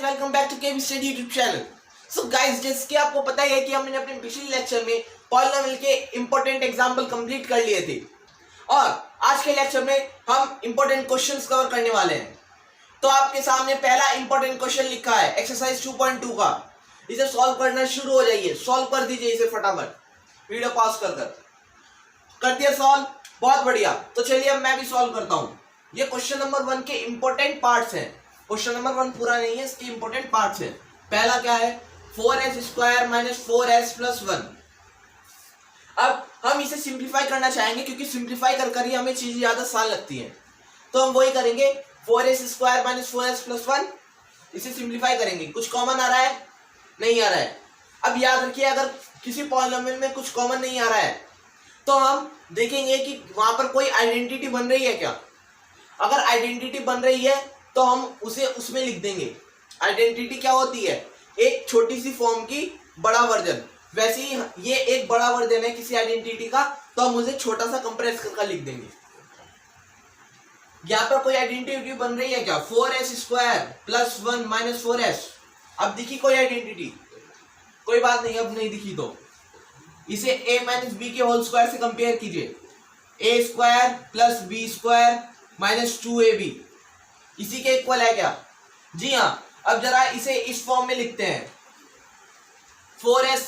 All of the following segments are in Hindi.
Welcome back to KV study YouTube channel. So guys, जैसे कि आपको पता ही है कि हमने अपने पिछले लेक्चर में पॉलिनोमियल के इंपॉर्टेंट एग्जांपल कंप्लीट कर लिए थे और आज के लेक्चर में हम इंपॉर्टेंट क्वेश्चंस कवर करने वाले हैं। तो आपके सामने पहला इंपॉर्टेंट क्वेश्चन लिखा है एक्सरसाइज 2.2 का। इसे सॉल्व करना शुरू हो जाइए, सॉल्व कर दीजिए इसे फटाफट, वीडियो पॉज कर दिया सॉल्व। बहुत बढ़िया। तो चलिए अब मैं भी सॉल्व करता हूँ। ये क्वेश्चन नंबर 1 के इंपॉर्टेंट पार्ट्स हैं। क्वेश्चन नंबर 1 पूरा नहीं है, इसके इंपॉर्टेंट पार्ट्स हैं। पहला क्या है, 4s² - 4s + 1। अब हम इसे सिंप्लीफाई करना चाहेंगे क्योंकि सिंप्लीफाई कर ही हमें चीजें ज्यादा आसान लगती हैं। तो हम वही करेंगे, 4s² - 4s + 1। इसे सिंप्लीफाई करेंगे। कुछ कॉमन आ रहा है? नहीं आ रहा है। अब याद रखिए, अगर किसी पॉलिनोमियल में कुछ कॉमन नहीं आ रहा है तो हम देखेंगे कि वहां पर कोई आइडेंटिटी बन रही है क्या। अगर आइडेंटिटी बन रही है तो हम उसे उसमें लिख देंगे। आइडेंटिटी क्या होती है? एक छोटी सी फॉर्म की बड़ा वर्जन। वैसे ही ये एक बड़ा वर्जन है किसी आइडेंटिटी का, तो हम उसे छोटा सा कंप्रेस करके लिख देंगे। यहाँ पर कोई आइडेंटिटी बन रही है क्या? 4s² + 1 - 4s। अब दिखी कोई आइडेंटिटी? कोई बात नहीं, अब नहीं दिखी तो इसे a - b के होल स्क्वायर से कंपेयर कीजिए। a² + b² - 2ab इसी के इक्वल है क्या? जी हाँ। अब जरा इसे इस फॉर्म में लिखते हैं। 4s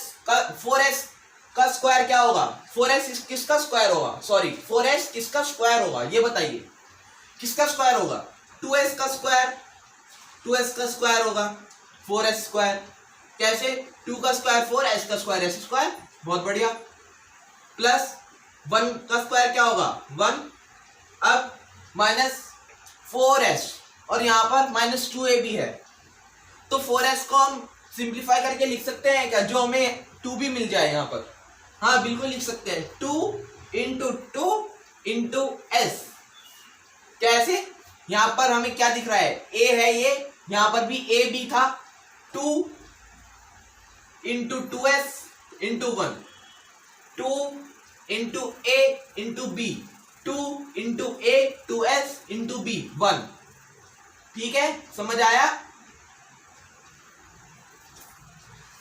का स्क्वायर क्या होगा? 4s किसका स्क्वायर होगा? सॉरी, 4s किसका स्क्वायर होगा ये बताइए। किसका स्क्वायर होगा? 2s का स्क्वायर। 2s का स्क्वायर होगा 4s²। कैसे? 2 का स्क्वायर 4, s का स्क्वायर s²। बहुत बढ़िया। प्लस 1 का स्क्वायर क्या होगा? 1। अब -4s और यहाँ पर -2ab है, तो 4s को हम सिंप्लीफाई करके लिख सकते हैं क्या, जो हमें 2 भी मिल जाए यहाँ पर? हाँ बिल्कुल लिख सकते हैं। 2 × 2 × s। कैसे? यहाँ पर हमें क्या दिख रहा है? a है ये, यहाँ पर भी a b था। 2 × 2s × 1, 2 × a × b, 2 × a 2s × b 1। ठीक है, समझ आया?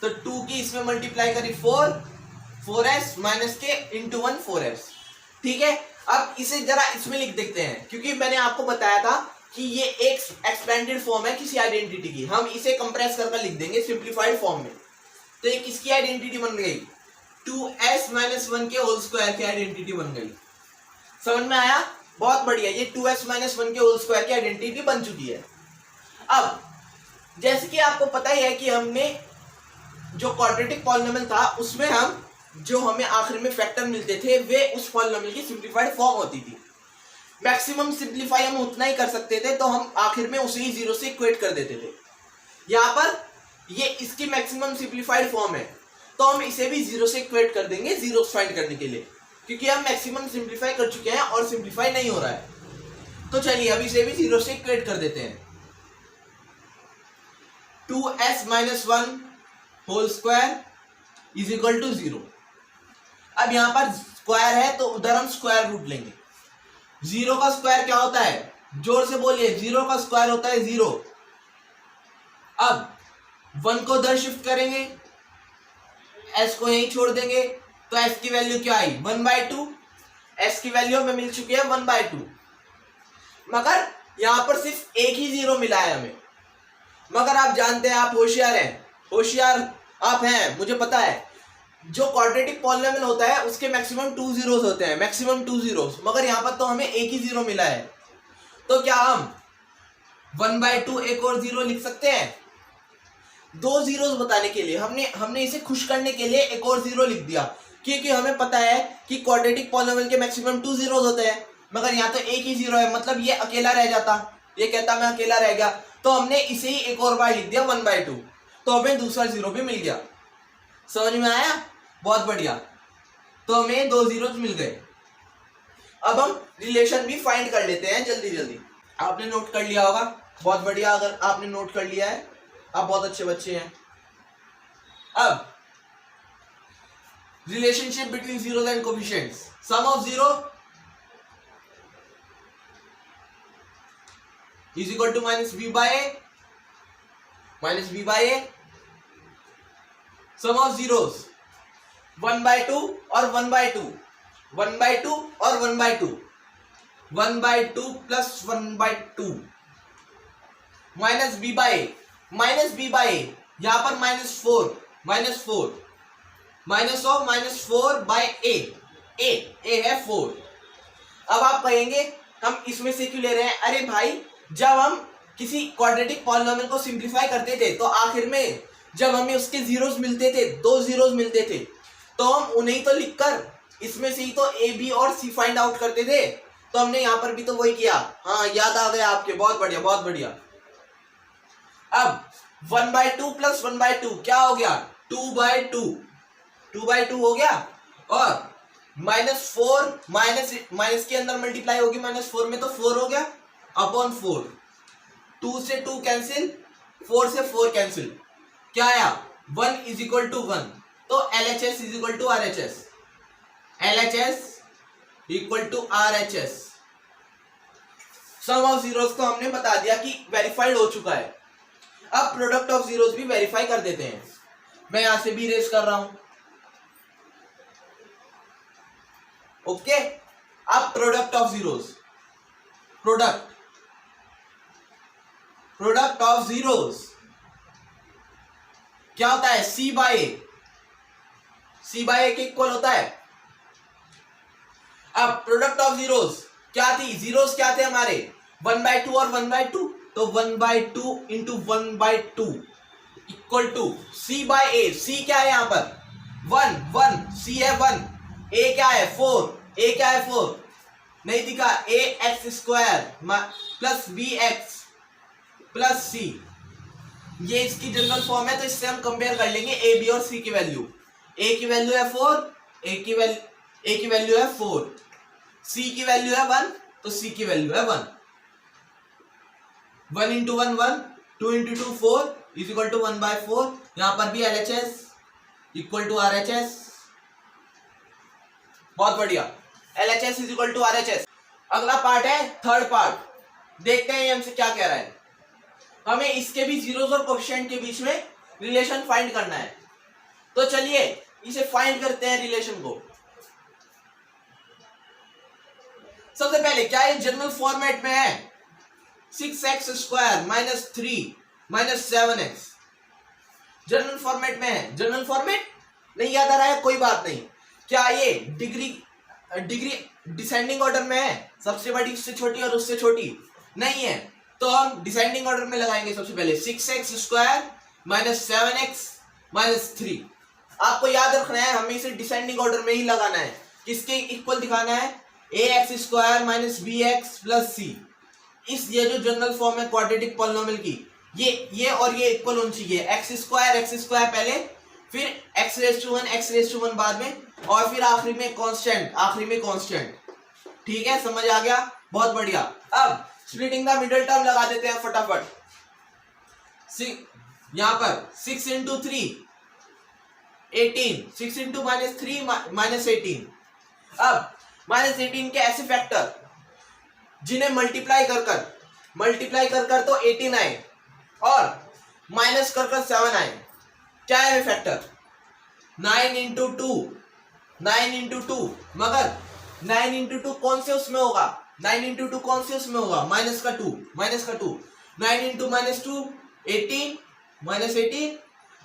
तो 2 की इसमें मल्टीप्लाई करी 4s माइनस के × 1 4s। ठीक है। अब इसे जरा इसमें लिख देते हैं, क्योंकि मैंने आपको बताया था कि ये एक एक्सपेंडेड फॉर्म है किसी आइडेंटिटी की। हम इसे कंप्रेस करके लिख देंगे सिंप्लीफाइड फॉर्म में। तो ये किसकी आइडेंटिटी बन गई? 2s - 1 के होल स्क्वायर की आइडेंटिटी बन गई। समझ में आया? बहुत बढ़िया। ये 2s - 1 के होल स्क्वायर की आइडेंटिटी बन चुकी है। अब जैसे कि आपको पता ही है कि हमने जो क्वाड्रेटिक पॉलिनोमियल था उसमें हम जो हमें आखिर में फैक्टर मिलते थे वे उस पॉलिनोमियल की सिंप्लीफाइड फॉर्म होती थी। मैक्सिमम सिंप्लीफाई हम उतना ही कर सकते थे, तो हम आखिर में उसे ही 0 से इक्वेट कर देते थे। यहाँ पर ये इसकी मैक्सिमम सिंप्लीफाइड फॉर्म है, तो हम इसे भी 0 से इक्वेट कर देंगे जीरो फाइंड करने के लिए, क्योंकि हम मैक्सिमम सिंप्लीफाई कर चुके हैं और सिंप्लीफाई नहीं हो रहा है। तो चलिए अब इसे भी 0 से इक्वेट कर देते हैं। 2s - 1 whole square is equal to 0। अब यहां पर स्क्वायर है तो उधर हम स्क्वायर रूट लेंगे। 0 का स्क्वायर क्या होता है? जोर से बोलिए। 0 का स्क्वायर होता है 0। अब 1 को उधर शिफ्ट करेंगे, s को यहीं छोड़ देंगे, तो s की वैल्यू क्या आई? 1/2। s की वैल्यू हमें मिल चुकी है 1/2। मगर यहां पर सिर्फ एक ही 0 मिला है हमें। मगर आप जानते हैं, आप होशियार हैं, होशियार आप हैं, मुझे पता है। जो क्वाड्रेटिक पॉलिनोमियल होता है उसके मैक्सिमम 2 जीरोस होते हैं, मैक्सिमम 2 जीरोस। मगर यहाँ पर तो हमें एक ही 0 मिला है, तो क्या हम 1/2 एक और 0 लिख सकते हैं? 2 जीरोस बताने के लिए हमने इसे खुश करने के लिए एक और 0 लिख दिया, क्योंकि हमें पता है कि क्वाड्रेटिक पॉलिनोमियल के मैक्सिमम 2 जीरोस होते हैं। मगर यहाँ तो एक ही 0 है, मतलब ये अकेला रह जाता, ये कहता मैं अकेला रह गया, तो हमने इसे ही एक और बार लिख दिया 1/2, तो हमें दूसरा 0 भी मिल गया। समझ में आया? बहुत बढ़िया। तो हमें 2 जीरोस मिल गए। अब हम रिलेशन भी फाइंड कर लेते हैं जल्दी जल्दी। आपने नोट कर लिया होगा, बहुत बढ़िया। अगर आपने नोट कर लिया है, आप बहुत अच्छे बच्चे हैं। अब relationship between zeros and coefficients. Sum of 0 is equal to -b/a minus B by A, sum of zeros 1/2 और 1/2, 1/2 और 1/2, 1/2 plus 1/2 minus B by A, minus B by A, यहां पर -4, माइनस ऑफ -4 बाई ए है 4। अब आप कहेंगे हम इसमें से क्यों ले रहे हैं? अरे भाई, जब हम किसी क्वाड्रेटिक पॉलिनोमियल को सिंप्लीफाई करते थे तो आखिर में जब हमें उसके जीरोस मिलते थे, 2 जीरोस मिलते थे, तो हम उन्हें तो लिखकर इसमें से ही तो ए बी और सी फाइंड आउट करते थे। तो हमने यहां पर भी तो वही किया। हाँ, याद आ गया आपके, बहुत बढ़िया बहुत बढ़िया। अब 1/2 प्लस 1/2 क्या हो गया? 2/2, 2/2 हो गया। और -4 माइनस के अंदर मल्टीप्लाई होगी -4 में, तो 4 हो गया अपॉन 4। 2 से 2 कैंसिल, 4 से 4 कैंसिल, क्या आया? 1 इज इक्वल टू 1। तो LHS is equal to RHS, LHS equal to RHS। Sum of zeros को हमने बता दिया कि वेरीफाइड हो चुका है। अब प्रोडक्ट ऑफ जीरोस भी वेरीफाई कर देते हैं। मैं यहां से भी रेस कर रहा हूं। ओके, अब product of zeros, product of zeros क्या होता है? C बाई ए के इक्वल होता है। अब प्रोडक्ट ऑफ जीरोस क्या थी? जीरोस क्या थे हमारे? 1/2 और 1/2, तो 1/2 into 1/2 equal to C by A. C क्या है यहां पर? 1, C है 1, A क्या है? 4, A क्या है? 4 नहीं दिखा। ax² plus bx plus c, ये इसकी जनरल फॉर्म है, तो इससे हम कंपेयर कर लेंगे a b और c की वैल्यू। a की वैल्यू है 4, a की वैल्यू है 4, c की वैल्यू है 1, तो c की वैल्यू है 1। 1 into 1 1, 2 into 2 4 is equal to 1/4। यहां पर भी LHS इक्वल टू RHS। बहुत बढ़िया, LHS is equal to RHS। अगला पार्ट है थर्ड पार्ट। देखते हैं ये हमसे क्या कह रहा है। हमें इसके भी जीरोस और कोएफिशिएंट के बीच में रिलेशन फाइंड करना है। तो चलिए इसे फाइंड करते हैं रिलेशन को। सबसे पहले क्या ये जनरल फॉर्मेट में है? 6x² minus 3 minus 7x general format में है। जनरल फॉर्मेट नहीं याद आ रहा है? कोई बात नहीं। क्या ये डिग्री डिसेंडिंग ऑर्डर में है? सबसे बड़ी उससे छोटी और उससे छोटी नहीं है, तो हम डिसेंडिंग ऑर्डर में लगाएंगे। सबसे पहले 6x² माइनस 7x माइनस 3। आपको याद रखना है, हमें इसे डिसेंडिंग ऑर्डर में ही लगाना है। किसके इक्वल दिखाना है? ax² minus bx plus c। इस ये जो जनरल फॉर्म है क्वाड्रेटिक पॉलिनोमियल की, ये और ये इक्वल होनी चाहिए। x² पहले, फिर x⁻1 बाद में, और फिर आखिरी में कांस्टेंट। ठीक है, समझ आ गया? बहुत बढ़िया। अब स्प्लिटिंग द मिडिल टर्म लगा देते हैं फटाफट। यहां पर 6 इंटू 3 18, 6 इंटू -3 -18। अब -18 के ऐसे फैक्टर जिन्हें मल्टीप्लाई कर तो 18 आए और माइनस कर 7 आए। क्या है फैक्टर? 9 इंटू 2, मगर 9 इंटू 2 कौन से उसमें होगा? 9 इंटू 2 कौन से उसमें होगा? माइनस का 2। 9 इंटू -2 18 -18,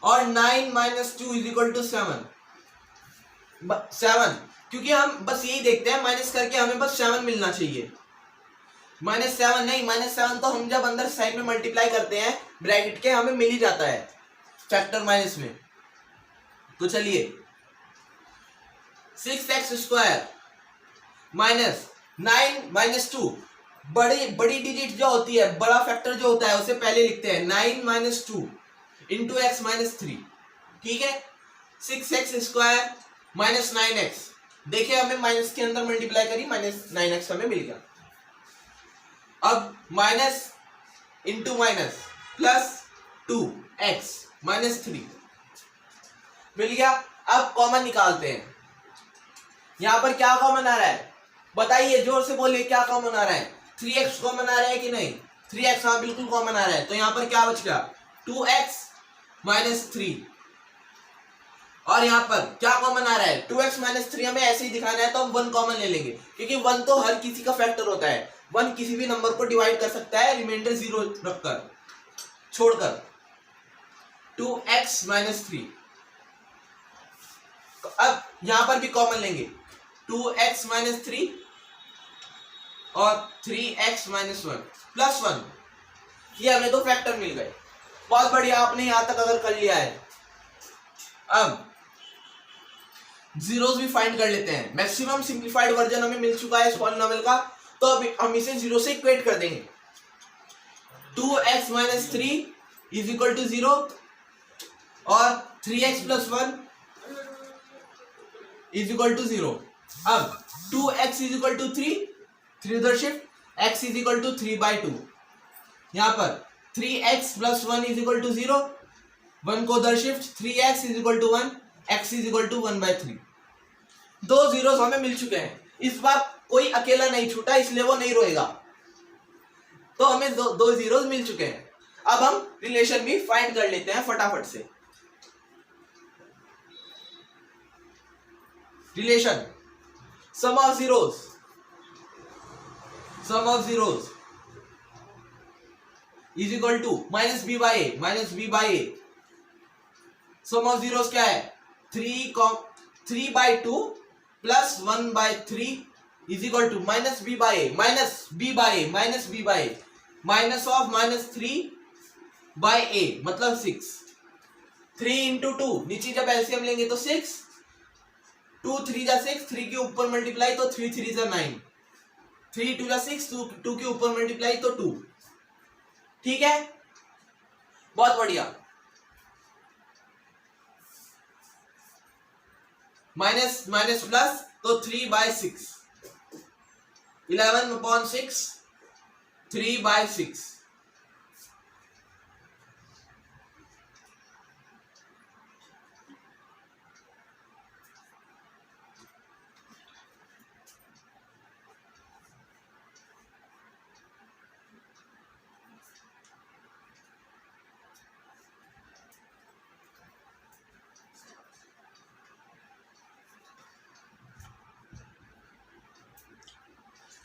और 9 - 2 इज इक्वल टू 7। क्योंकि हम बस यही देखते हैं, माइनस करके हमें बस 7 मिलना चाहिए। -7 नहीं, -7 तो हम जब अंदर साइड में मल्टीप्लाई करते हैं ब्रैकेट के, हमें मिल ही जाता है फैक्टर माइनस में। तो चलिए 6x² माइनस 9 - 2, बड़ी डिजिट जो होती है, बड़ा फैक्टर जो होता है, उसे पहले लिखते हैं। 9 - 2 इंटू x - 3। ठीक है, 6x² माइनस 9x। देखिए हमें माइनस के अंदर मल्टीप्लाई करी, -9x हमें मिल गया। अब minus into minus plus 2x -3 मिल गया। अब कॉमन निकालते हैं। यहां पर क्या कॉमन आ रहा है? बताइए, जोर से बोलिए, क्या कॉमन आ रहा है? 3x कॉमन आ रहा है कि नहीं? 3x हाँ बिल्कुल कॉमन आ रहा है। तो यहां पर क्या बच गया? 2x माइनस 3, और यहाँ पर क्या कॉमन आ रहा है 2x माइनस 3, हमें ऐसे ही दिखाना है तो हम 1 कॉमन ले लेंगे, क्योंकि 1 तो हर किसी का फैक्टर होता है, 1 किसी भी नंबर को डिवाइड कर सकता है रिमाइंडर 0 रखकर छोड़कर। 2x माइनस 3, अब यहां पर भी कॉमन लेंगे 2x माइनस 3 और 3x माइनस 1 प्लस 1, ये हमें तो फैक्टर मिल गए। बहुत बढ़िया, आपने यहां तक अगर कर लिया है। अब जीरोस भी फाइंड कर लेते हैं। मैक्सिमम सिंप्लीफाइड वर्जन हमें मिल चुका है इस पॉलिनोमियल का, तो अब हम इसे 0 से इक्वेट कर देंगे। 2x minus 3 is equal to 0 और 3x plus 1 is equal to 0। अब 2x इज इक्वल टू 3 उधर shift, x is equal to 3/2, यहां पर 3x plus 1 is equal to 0, 1 को उधर shift, 3x is equal to 1, x is equal to 1/3। दो जीरोस हमें मिल चुके हैं, इस बार कोई अकेला नहीं छूटा, इसलिए वो नहीं रोएगा, तो हमें दो जीरोस मिल चुके हैं। अब हम रिलेशन भी फाइंड कर लेते हैं फटाफट से। Relation sum of zeros is equal to minus B by A. Sum of zeros क्या है 3/2 plus 1/3 is equal to minus B by A, minus of minus 3/a मतलब 6। 3 इंटू 2, नीचे जब एलसीएम लेंगे तो 6, 2 3 जा 6, 3 के ऊपर मल्टीप्लाई तो 3 3 जा 9, 3 2 जा 6, 2 के ऊपर मल्टीप्लाई तो 2। ठीक है, बहुत बढ़िया। माइनस माइनस प्लस तो 3/6, 11/6, 3/6।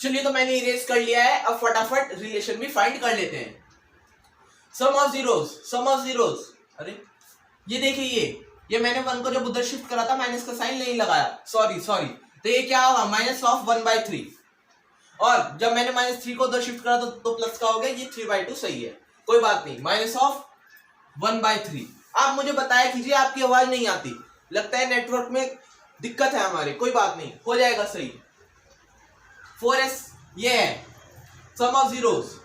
चलिए, तो मैंने इरेज कर लिया है, अब फटाफट रिलेशन भी फाइंड कर लेते हैं। सम ऑफ जीरोस, अरे ये देखिए, ये मैंने 1 को जब उधर शिफ्ट करा था माइनस का साइन नहीं लगाया, सॉरी, तो ये क्या होगा माइनस ऑफ 1/3, और जब मैंने -3 को उधर शिफ्ट करा तो प्लस का हो गया, ये 3/2 सही है, कोई बात नहीं। Minus of 1/3। आप मुझे बताया कीजिए, आपकी आवाज नहीं आती, लगता है नेटवर्क में दिक्कत है हमारे, कोई बात नहीं, हो जाएगा सही। 4s ये है sum of zeros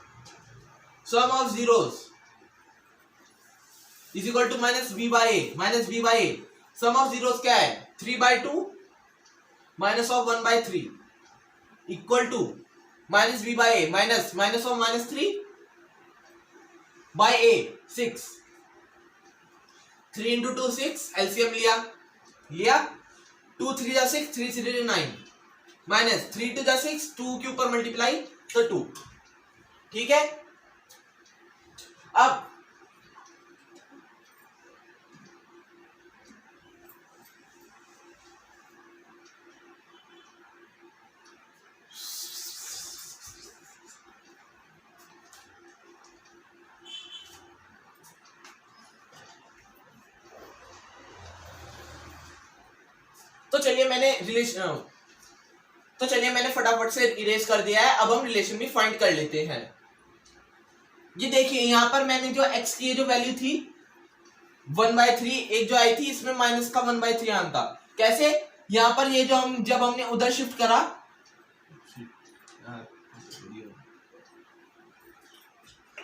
is equal to minus B by A. Sum of zeros क्या है 3/2 minus of 1/3 equal to minus B by A minus of -3/a 6। 3 into 2 6, LCM लिया 2 3 जा 6, 3 3 जा 9, माइनस 3 2 जा 6, 2 के ऊपर मल्टीप्लाई तो 2। ठीक है, अब तो चलिए मैंने फटाफट से इरेज कर दिया है। अब हम रिलेशन भी फाइंड कर लेते हैं। ये देखिए, यहां पर मैंने जो x की जो वैल्यू थी 1/3, एक जो आई थी इसमें माइनस का 1/3 आना था। कैसे, यहां पर ये जो जब हमने उधर शिफ्ट करा,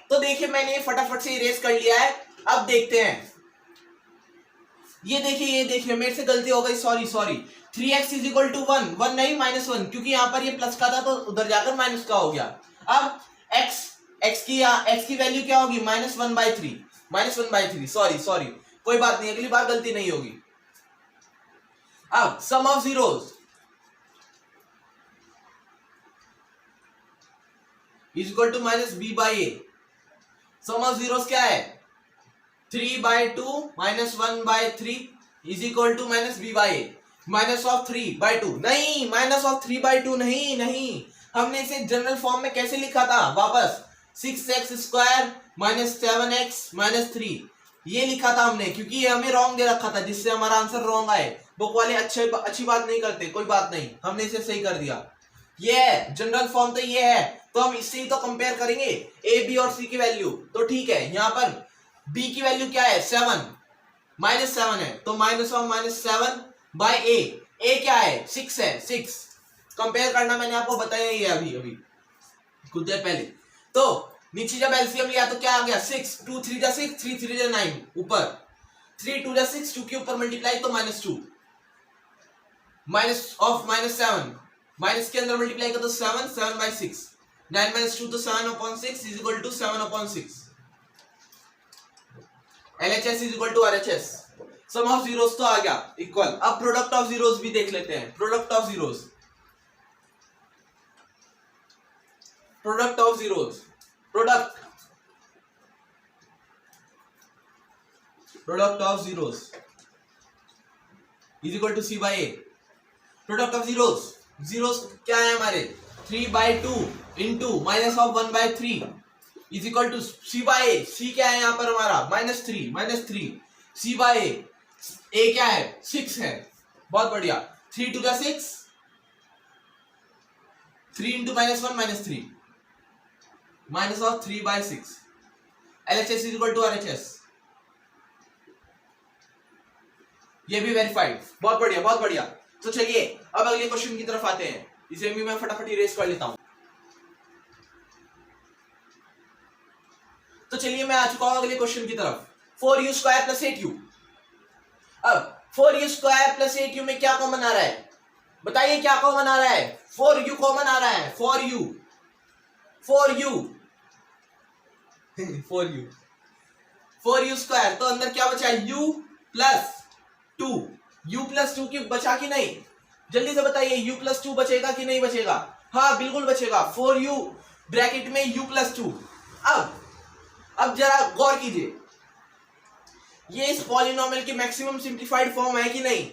तो देखिए मैंने फटाफट से इरेज कर लिया है। अब देखते हैं, ये देखिए मेरे से गलती हो गई, sorry. 3x is equal to 1 नहीं -1, क्योंकि यहां पर ये प्लस का था तो उधर जाकर माइनस का हो गया। अब x की वैल्यू क्या होगी -1/3, सॉरी, कोई बात नहीं, अगली बार गलती नहीं होगी। अब sum of zeros is equal to -b/a। Sum of zeros क्या है 3/2 minus 1/3 is equal to minus b by A, minus of 3/2 नहीं, माइनस ऑफ 3/2 नहीं, नहीं, हमने इसे जनरल फॉर्म में कैसे लिखा था वापस 6x² माइनस 7x माइनस 3 ये लिखा था हमने, क्योंकि ये हमें रॉन्ग दे रखा था जिससे हमारा आंसर रॉन्ग आए। बुक वाले अच्छी बात नहीं करते, कोई बात नहीं, हमने इसे सही कर दिया। ये है जनरल फॉर्म, तो ये है, तो हम इससे ही तो कंपेयर करेंगे ए बी और सी की वैल्यू। तो ठीक है, यहाँ पर बी की वैल्यू क्या है 7 माइनस 7 है, तो माइनस ऑफ माइनस 7 बाय ए क्या है 6 है, 6 कंपेयर करना मैंने आपको बताया ही है अभी कुछ देर पहले। तो नीचे जब एलसीएम लिया तो क्या आ गया 6, 2 3 जा 6, 3 3 जा 9, ऊपर 3 2 जा 6, 2 के ऊपर मल्टीप्लाई तो -2, माइनस ऑफ माइनस 7 माइनस के अंदर मल्टीप्लाई कर तो 7 7 बाई 6, 9 माइनस 2 तो 7/6 is equal to 7/6। LHS is equal to RHS, sum of zeros तो आ गया इक्वल। अब प्रोडक्ट ऑफ जीरोस भी देख लेते हैं। Product of zeros, product of zeros, product of zeros is equal to C by A। Product of zeros, zeros क्या है हमारे 3/2 into minus of 1/3 is equal to C by A। C क्या है यहाँ पर हमारा -3 C बाई A क्या है 6 है, बहुत बढ़िया। 3 2 जा 6, 3 इंटू -1 -3 minus of 3/6। LHS is equal to RHS, ये भी वेरीफाइड, बहुत बढ़िया बहुत बढ़िया। तो चलिए अब अगले क्वेश्चन की तरफ आते हैं, इसे भी मैं फटाफट इरेज कर लेता हूं। तो चलिए मैं आ चुका हूं अगले क्वेश्चन की तरफ। 4u² + 8u। अब 4u² + 8u में क्या कॉमन आ रहा है, बताइए क्या कॉमन आ रहा है। 4u कॉमन आ रहा है, 4u 4u² तो अंदर क्या बचा u + 2, u + 2 की बचा कि नहीं, जल्दी से बताइए u + 2 बचेगा कि नहीं बचेगा। हाँ बिल्कुल बचेगा, 4u ब्रैकेट में u + 2। अब जरा गौर कीजिए, ये इस पॉलिनोमियल की मैक्सिमम सिंप्लीफाइड फॉर्म है कि नहीं।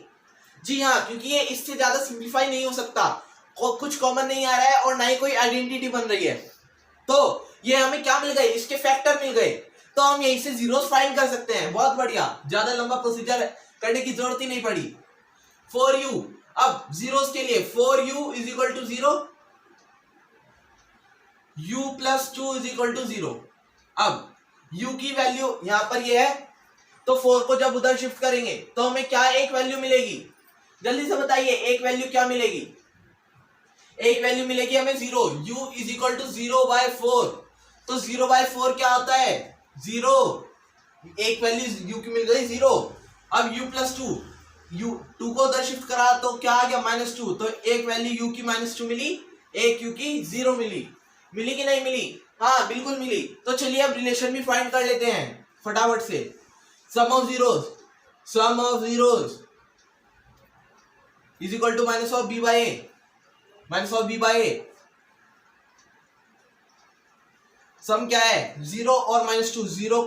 जी हाँ, क्योंकि ये इससे ज्यादा सिंप्लीफाई नहीं हो सकता, कुछ कॉमन नहीं आ रहा है और ना ही कोई आइडेंटिटी बन रही है। तो ये हमें क्या मिल गए, इसके फैक्टर मिल गए, तो हम यहीं से जीरोस फाइंड कर सकते हैं। बहुत बढ़िया, ज्यादा लंबा प्रोसीजर करने की जरूरत ही नहीं पड़ी। 4u, अब जीरोस के लिए 4u is equal to 0, u + 2 is equal to 0। अब u की वैल्यू यहां पर ये है, तो 4 को जब उधर शिफ्ट करेंगे तो हमें क्या एक वैल्यू मिलेगी, जल्दी से बताइए एक वैल्यू क्या मिलेगी। एक वैल्यू मिलेगी हमें 0, u इज इक्वल टू 0/4। तो 0/4 क्या होता है 0, एक वैल्यू u की मिल गई 0। अब u + 2, u2 को उधर शिफ्ट करा तो क्या आ गया -2, तो एक वैल्यू u की -2 मिली, एक u की 0 मिली कि नहीं मिली। हाँ बिल्कुल मिली। तो चलिए अब रिलेशन भी फाइंड कर लेते हैं फटाफट से। Sum of zeros is equal to minus of b by a। Sum क्या है 0 और -2, 0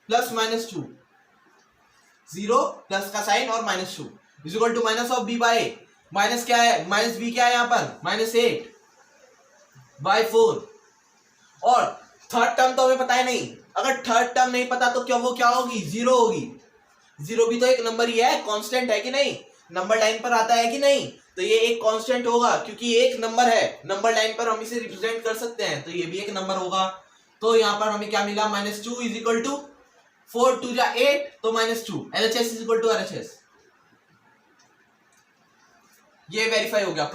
प्लस -2, 0 प्लस का साइन और -2 is equal to minus of b by a। Minus क्या है, माइनस b क्या है यहाँ पर -8/4। और थर्ड टर्म तो हमें पता है नहीं, अगर थर्ड टर्म नहीं पता तो क्या होगी 0 होगी। 0 भी तो एक नंबर ही है, कांस्टेंट है कि नहीं, नंबर लाइन पर आता है कि नहीं, तो ये एक कांस्टेंट होगा क्योंकि एक नंबर है, नंबर लाइन पर हम इसे रिप्रेजेंट कर सकते हैं, तो ये भी एक नंबर होगा। तो यहाँ पर हमें क्या मिला -2 इज इक्वल टू 4 2 जा 8 तो -2। LHS is equal to RHS, ये वेरीफाई हो गया।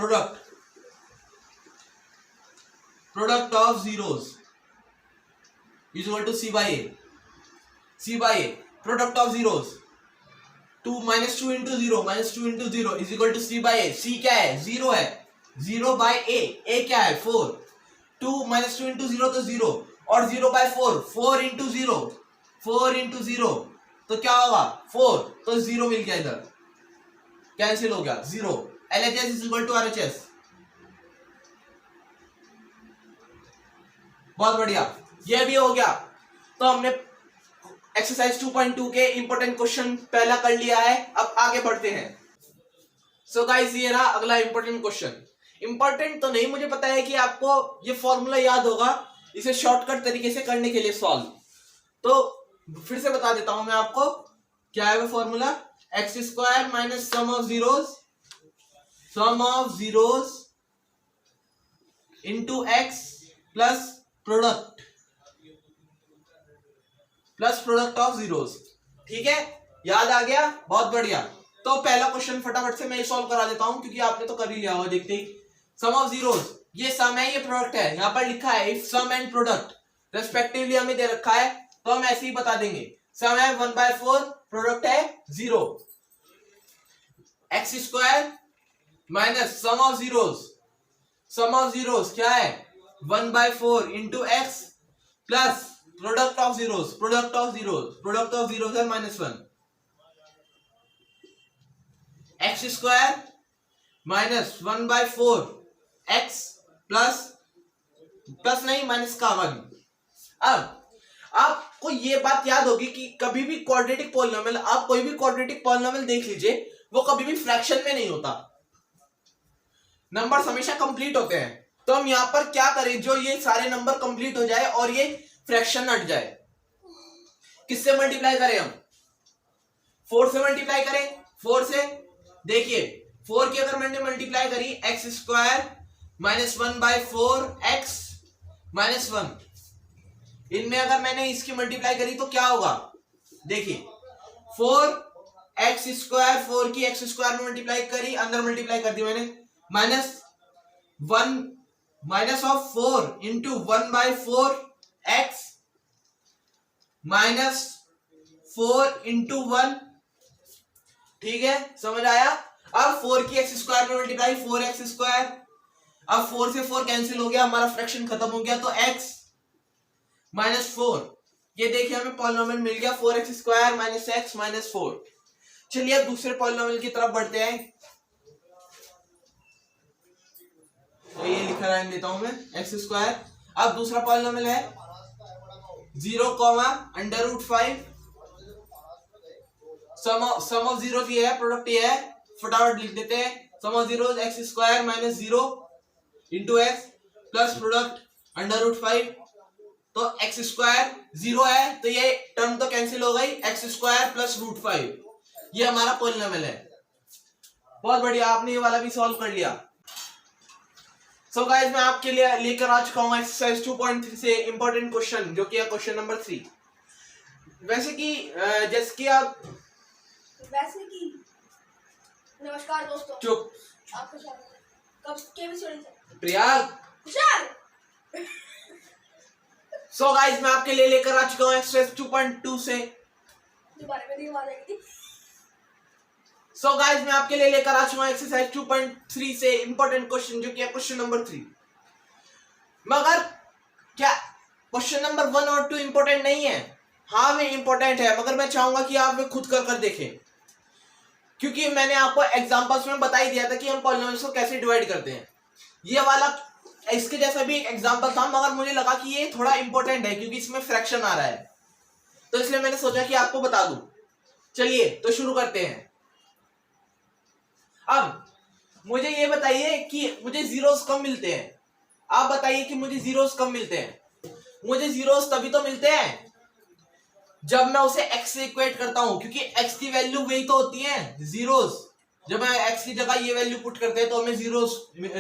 Product of zeros is equal to C by A। Product of zeros 2 -2 into 0 is equal to C by A। C क्या है 0 है, 0/A, A क्या है 4, 2 -2 इंटू 0 तो 0 और 0/4, 4 इंटू 0 तो क्या होगा 4, तो 0 मिल गया, इधर कैंसिल हो गया 0। LHS is equal to RHS, बहुत बढ़िया, ये भी हो गया। तो हमने एक्सरसाइज 2.2 के इंपॉर्टेंट क्वेश्चन पहला कर लिया है, अब आगे बढ़ते हैं। सो गाइस ये रहा अगला इंपॉर्टेंट क्वेश्चन। इंपॉर्टेंट तो नहीं, मुझे पता है कि आपको ये फॉर्मूला याद होगा इसे शॉर्टकट तरीके से करने के लिए सॉल्व। तो फिर से बता देता हूं मैं आपको, क्या है वो formula, x square minus sum of zeros into x plus product of zeros. ठीक है, याद आ गया, बहुत बढ़िया। तो पहला क्वेश्चन फटाफट से मैं सॉल्व करा देता हूं क्योंकि आपने तो कर ही लिया होगा देखते ही। सम ऑफ जीरोस, ये सम है ये प्रोडक्ट है, यहां पर लिखा है if sum and product respectively हमें दे रखा है, तो हम ऐसे ही बता देंगे। सम है 1/4, प्रोडक्ट है 0। X square minus sum of zeros क्या है 1/4 into x plus product of zeros है -1। X square minus 1/4 x plus नहीं माइनस का 1। अब आपको ये बात याद होगी कि कभी भी क्वाड्रेटिक पॉलिनोमियल, आप कोई भी क्वाड्रेटिक पॉलिनोमियल देख लीजिए, वो कभी भी फ्रैक्शन में नहीं होता, नंबर्स हमेशा कंप्लीट होते हैं। तो हम यहां पर क्या करें, जो ये सारे नंबर कंप्लीट हो जाए और ये फ्रैक्शन हट जाए, किससे मल्टीप्लाई करें हम, 4 से मल्टीप्लाई करें। 4 से देखिए 4 की अगर मैंने मल्टीप्लाई करी, x square minus 1/4 x minus 1, इनमें अगर मैंने इसकी मल्टीप्लाई करी तो क्या होगा, देखिए 4 एक्स स्क्वायर, 4 की एक्स स्क्वायर में मल्टीप्लाई करी, अंदर मल्टीप्लाई कर दी मैंने, minus of 4 into 1/4 x minus 4 into 1। ठीक है, समझ आया। अब 4 की एक्स स्क्वायर में मल्टीप्लाई, 4x स्क्वायर, अब 4 से 4 कैंसिल हो गया, हमारा फ्रैक्शन खत्म हो गया, तो x माइनस 4, ये देखिए हमें पॉलिनोमियल मिल गया 4x square minus x minus 4। चलिए अब दूसरे पॉलिनोमियल की तरफ बढ़ते हैं। तो ये लिखा रहने देता हूं मैं एक्स स्क्वायर। अब दूसरा पॉलिनोमियल है 0,√5, सम ऑफ जीरो ये है, प्रोडक्ट ये है, फटाफट लिख देते हैं। Sum of zero x square minus 0 into x plus product √5, तो एक्स स्क्वायर 0 है तो ये टर्म तो कैंसिल हो गई, एक्स स्क्वायर प्लस √5, ये हमारा पॉलिनोमियल है। बहुत बढ़िया, आपने ये वाला भी सॉल्व कर लिया। सो गाइस मैं आपके लिए लेकर आ चुका हूं एक्सरसाइज 2.3 से इंपॉर्टेंट क्वेश्चन, जो कि है क्वेश्चन नंबर 3। वैसे कि जैसे कि आप नमस्कार दोस्तों, चुप, आपका स्वागत है। कब केबीसी प्रियाग। सो गाइस मैं आपके लिए लेकर आ चुका हूं एक्सरसाइज 2.2 से। दोबारा में नहीं मारेगी। सो गाइस मैं आपके लिए लेकर आ चुका हूं एक्सरसाइज 2.3 से इंपॉर्टेंट क्वेश्चन, जो कि है क्वेश्चन नंबर 3। मगर क्या क्वेश्चन नंबर 1 और 2 इंपॉर्टेंट नहीं है? हाँ वे इंपॉर्टेंट है, मगर मैं चाहूंगा कि आप वे खुद कर देखें, क्योंकि मैंने आपको एग्जांपल्स में बता ही दिया था कि हम पॉलिनोमियल्स को कैसे डिवाइड करते हैं। ये वाला इसके जैसा भी एग्जांपल था, मगर मुझे लगा कि ये थोड़ा इंपॉर्टेंट है क्योंकि इसमें फ्रैक्शन आ रहा है, तो इसलिए मैंने सोचा कि आपको बता दूं। चलिए तो शुरू करते हैं। अब मुझे ये बताइए कि मुझे जीरोस कब मिलते हैं, आप बताइए कि मुझे जीरोस कब मिलते हैं। मुझे जीरोस तभी तो मिलते हैं जब मैं उसे x से इक्वेट करता हूं, क्योंकि x की वैल्यू वही तो होती है जीरोस। जब मैं x की जगह ये वैल्यू पुट करते हैं तो हमें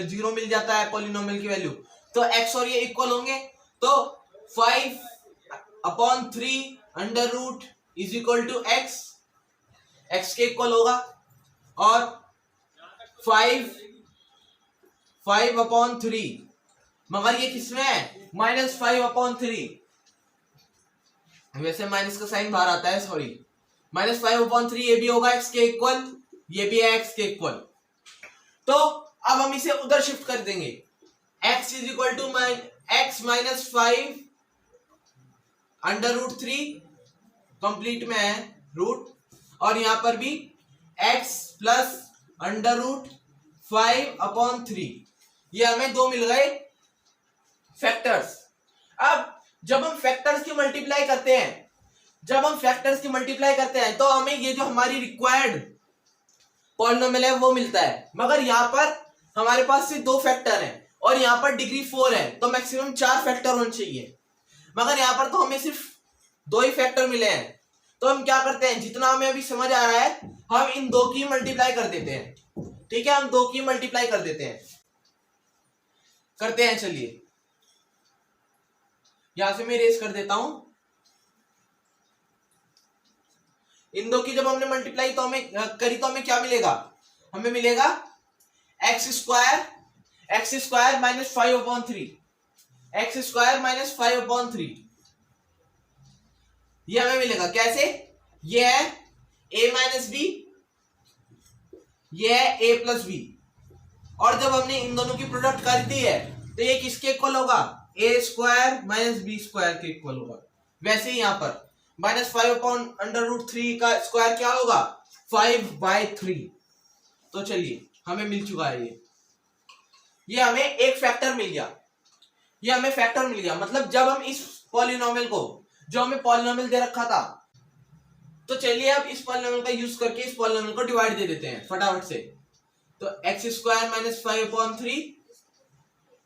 जीरो मिल जाता है पॉलिनोमियल की वैल्यू, तो x और ये इक्वल होंगे, तो 5/3 under root is equal to x के इक्वल होगा, और 5/3, मगर ये किसमें है, -5/3, वैसे माइनस का साइन बाहर आता है, सॉरी, -5/3, ये भी होगा x के इक्वल, ये भी है x के इक्वल। तो अब हम इसे उधर शिफ्ट कर देंगे, x is equal to x minus 5 under root 3, complete में है रूट, और यहां पर भी x प्लस अंडर रूट 5/3, ये हमें दो मिल गए फैक्टर्स। अब जब हम फैक्टर्स की मल्टीप्लाई करते हैं जब हम फैक्टर्स की मल्टीप्लाई करते हैं तो हमें ये जो हमारी रिक्वायर्ड पॉलिनोमियल है वो मिलता है, मगर यहाँ पर हमारे पास सिर्फ 2 फैक्टर हैं और यहाँ पर डिग्री 4 है, तो मैक्सिमम 4 फैक्टर होने चाहिए, मगर यहाँ पर तो हमें सिर्फ 2 ही फैक्टर मिले हैं। तो हम क्या करते हैं, जितना हमें अभी समझ आ रहा है हम इन 2 की मल्टीप्लाई कर देते हैं। ठीक है, हम 2 की मल्टीप्लाई कर देते हैं, करते हैं। चलिए यहां से मैं इरेज कर देता हूं। इन 2 की जब हमने मल्टीप्लाई तो हमें करी तो हमें क्या मिलेगा, हमें मिलेगा x square minus 5/3, x square minus 5/3 ये हमें मिलेगा। कैसे, ये है a माइनस बी, ये है a प्लस बी, और जब हमने इन दोनों की प्रोडक्ट कर दी है तो ये किसके इक्वल होगा, a square minus B square के इक्वल होगा। वैसे ही यहां पर -5/√3 का स्क्वायर क्या होगा, 5/3। तो चलिए हमें मिल चुका है ये हमें एक फैक्टर मिल गया, ये हमें फैक्टर मिल गया। मतलब जब हम इस पॉलिनोमियल को, जो हमें पॉलिनोमियल दे रखा था, तो चलिए अब इस पॉलिनोमियल का यूज करके इस पॉलिनोमियल को डिवाइड दे देते हैं फटाफट से। तो x square minus 5/3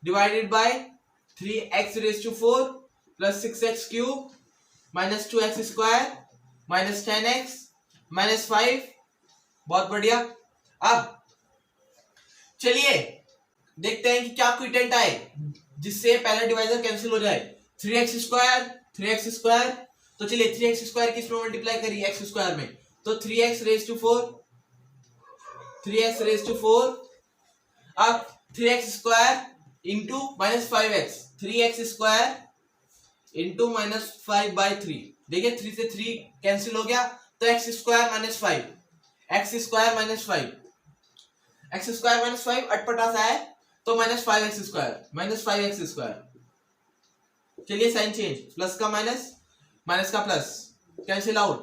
divided by 3x⁴ plus 6x³ minus 2x square minus 10x minus 5। बहुत बढ़िया। अब चलिए देखते हैं कि क्या क्विटेंट आए जिससे पहला डिवाइजर कैंसिल हो जाए। 3x², तो चलिए 3x² किसमें मल्टीप्लाई करिए, x² में, तो 3x⁴, अब 3x² into minus 5x, 3x² into minus 5/3। देखिए 3 से 3 कैंसिल हो गया, तो x² माइनस 5, x² माइनस 5 अटपटा सा है, तो माइनस 5x²। चलिए साइन चेंज, प्लस का माइनस, माइनस का प्लस, कैंसिल आउट,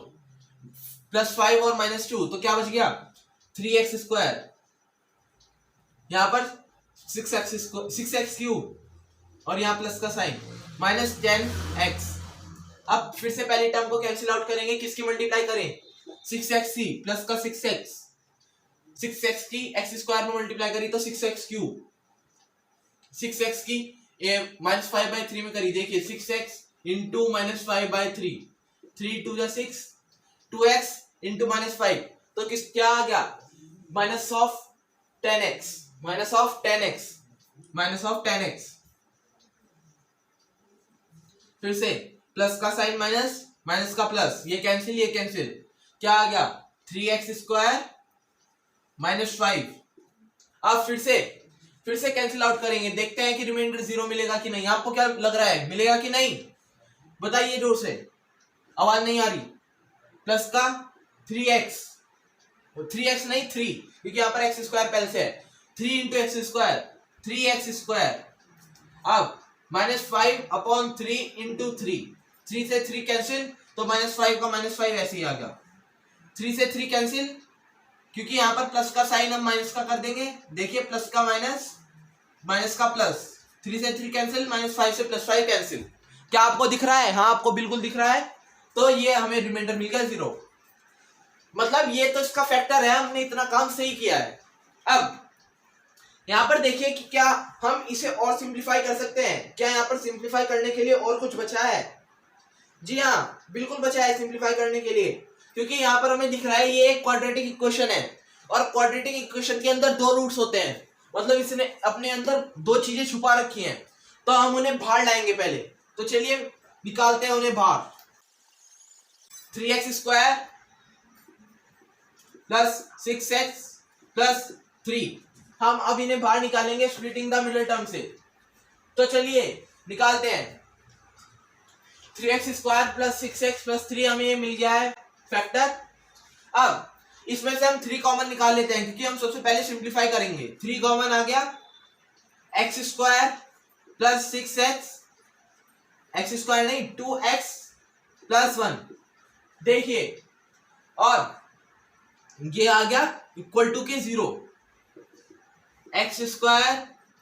+5 और -2, तो क्या बच गया 3x², यहां पर 6x³ और यहां प्लस का साइन, माइनस 10x। अब फिर से पहली टर्म को कैंसिल आउट करेंगे, किसकी मल्टीप्लाई करें, 6x प्लस का 6x की x² में मल्टीप्लाई करी तो 6x³ 6x की -5/3 में करी, देखिए 6x इंटू -5/3, 3 2 6, 2x इंटू -5, तो क्या आ गया, माइनस ऑफ 10x। फिर से प्लस का साइन माइनस, माइनस का प्लस, ये कैंसिल, क्या आ गया 3x² माइनस 5। अब फिर से कैंसिल आउट करेंगे, देखते हैं कि रिमाइंडर 0 मिलेगा कि नहीं। आपको क्या लग रहा है, मिलेगा कि नहीं, बताइए जोर से, आवाज नहीं आ रही। प्लस का 3x नहीं 3, क्योंकि यहां पर x² पहले से है, 3 इंटू x², 3x²। अब -5/3 इंटू 3 से 3 कैंसिल, तो -5 का -5 ऐसे ही आ गया, 3 से 3 कैंसिल, क्योंकि यहां पर प्लस का साइन हम माइनस का कर देंगे, देखिए प्लस का माइनस, माइनस का प्लस, 3 से 3 कैंसिल, -5 से +5 कैंसिल। क्या आपको दिख रहा है, हाँ आपको बिल्कुल दिख रहा है। तो ये हमें रिमाइंडर मिल गया 0। मतलब ये तो इसका फैक्टर है, हमने इतना काम सही किया है। अब यहां पर देखिए कि क्या हम इसे और सिंप्लीफाई कर सकते हैं, क्या यहां पर सिंप्लीफाई करने के लिए और कुछ बचा है, जी हाँ बिल्कुल बचा है सिंप्लीफाई करने के लिए, क्योंकि यहाँ पर हमें दिख रहा है ये एक क्वाड्रेटिक इक्वेशन है, और क्वाड्रेटिक इक्वेशन के अंदर 2 रूट्स होते हैं, मतलब इसने अपने अंदर 2 चीजें छुपा रखी हैं, तो हम उन्हें बाहर लाएंगे पहले। तो चलिए निकालते हैं उन्हें बाहर। 3x² प्लस 6x प्लस 3, हम अब इन्हें बाहर निकालेंगे स्प्लिटिंग द मिडिल टर्म से। तो चलिए निकालते हैं, 3x² प्लस 6x प्लस 3 हमें ये मिल गया है फैक्टर। अब इसमें से हम 3 कॉमन निकाल लेते हैं, क्योंकि हम सबसे पहले सिंप्लीफाई करेंगे। 3 कॉमन आ गया, x² प्लस 6x, x² नहीं 2x प्लस 1, देखिए, और ये आ गया इक्वल टू के 0, x²